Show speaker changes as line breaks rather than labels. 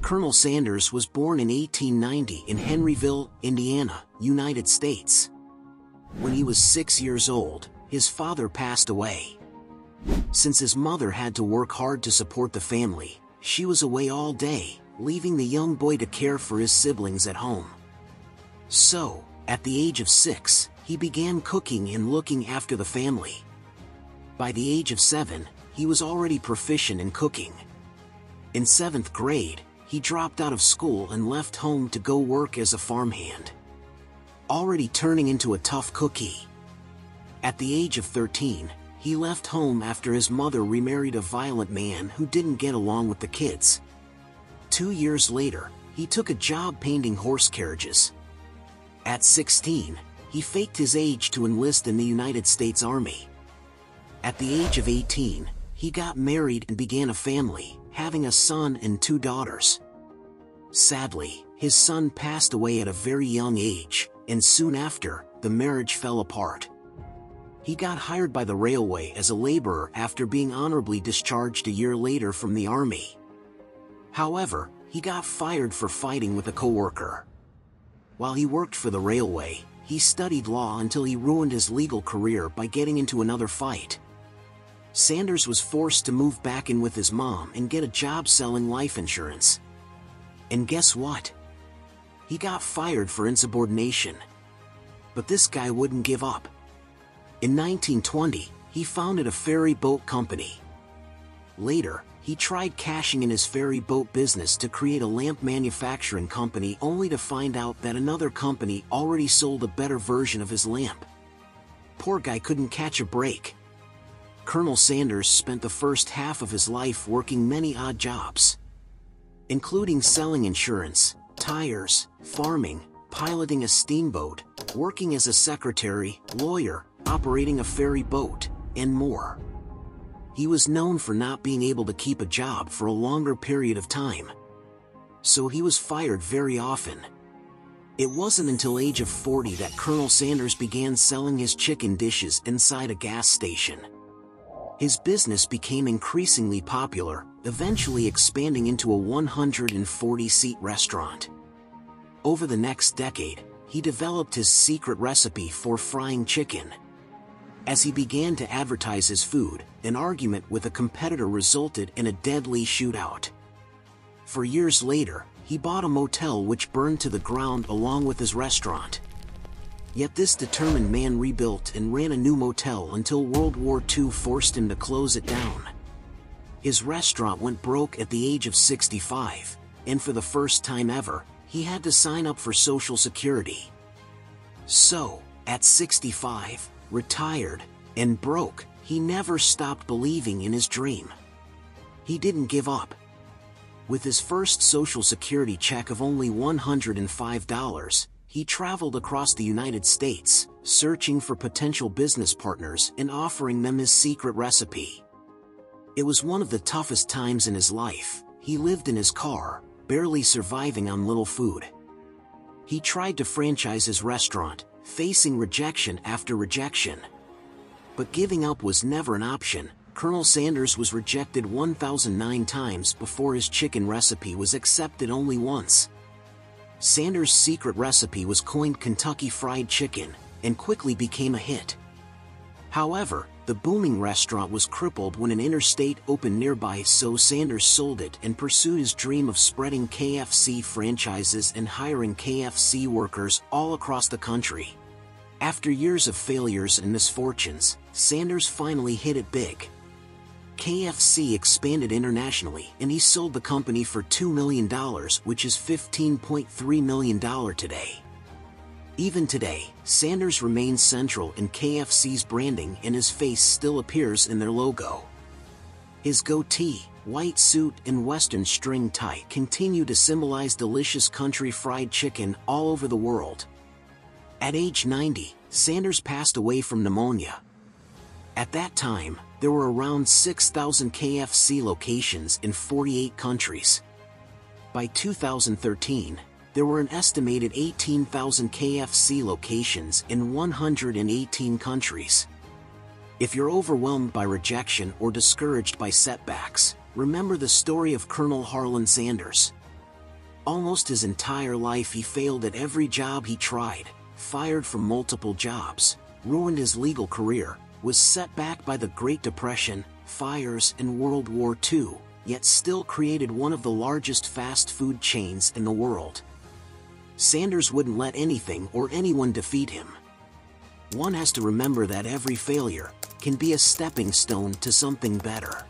Colonel Sanders was born in 1890 in Henryville, Indiana, United States. When he was 6 years old, his father passed away. Since his mother had to work hard to support the family, she was away all day, leaving the young boy to care for his siblings at home. So, at the age of 6, he began cooking and looking after the family. By the age of 7, he was already proficient in cooking. In 7th grade, he dropped out of school and left home to go work as a farmhand, already turning into a tough cookie. At the age of 13, he left home after his mother remarried a violent man who didn't get along with the kids. 2 years later, he took a job painting horse carriages. At 16, he faked his age to enlist in the United States Army. At the age of 18, he got married and began a family, having a son and 2 daughters. Sadly, his son passed away at a very young age, and soon after, the marriage fell apart. He got hired by the railway as a laborer after being honorably discharged a year later from the army. However, he got fired for fighting with a coworker. While he worked for the railway, he studied law until he ruined his legal career by getting into another fight. Sanders was forced to move back in with his mom and get a job selling life insurance. And guess what? He got fired for insubordination. But this guy wouldn't give up. In 1920, he founded a ferry boat company. Later, he tried cashing in his ferry boat business to create a lamp manufacturing company, only to find out that another company already sold a better version of his lamp. Poor guy couldn't catch a break. Colonel Sanders spent the first half of his life working many odd jobs, including selling insurance, tires, farming, piloting a steamboat, working as a secretary, lawyer, operating a ferry boat, and more. He was known for not being able to keep a job for a longer period of time, so he was fired very often. It wasn't until age of 40 that Colonel Sanders began selling his chicken dishes inside a gas station. His business became increasingly popular, eventually expanding into a 140-seat restaurant. Over the next decade, he developed his secret recipe for frying chicken. As he began to advertise his food, an argument with a competitor resulted in a deadly shootout. For years later, he bought a motel which burned to the ground along with his restaurant. Yet this determined man rebuilt and ran a new motel until World War II forced him to close it down. His restaurant went broke at the age of 65, and for the first time ever, he had to sign up for Social Security. So, at 65, retired, and broke, he never stopped believing in his dream. He didn't give up. With his first Social Security check of only $105, he traveled across the United States, searching for potential business partners and offering them his secret recipe. It was one of the toughest times in his life. He lived in his car, barely surviving on little food. He tried to franchise his restaurant, facing rejection after rejection. But giving up was never an option. Colonel Sanders was rejected 1,009 times before his chicken recipe was accepted only once. Sanders' secret recipe was coined Kentucky Fried Chicken, and quickly became a hit. However, the booming restaurant was crippled when an interstate opened nearby, so Sanders sold it and pursued his dream of spreading KFC franchises and hiring KFC workers all across the country. After years of failures and misfortunes, Sanders finally hit it big. KFC expanded internationally, and he sold the company for $2 million, which is $15.3 million today. Even today, Sanders remains central in KFC's branding, and his face still appears in their logo. His goatee, white suit, and western string tie continue to symbolize delicious country fried chicken all over the world. At age 90, Sanders passed away from pneumonia. At that time, there were around 6,000 KFC locations in 48 countries. By 2013, there were an estimated 18,000 KFC locations in 118 countries. If you're overwhelmed by rejection or discouraged by setbacks, remember the story of Colonel Harland Sanders. Almost his entire life he failed at every job he tried, fired from multiple jobs, ruined his legal career, was set back by the Great Depression, fires, and World War II, yet still created one of the largest fast food chains in the world. Sanders wouldn't let anything or anyone defeat him. One has to remember that every failure can be a stepping stone to something better.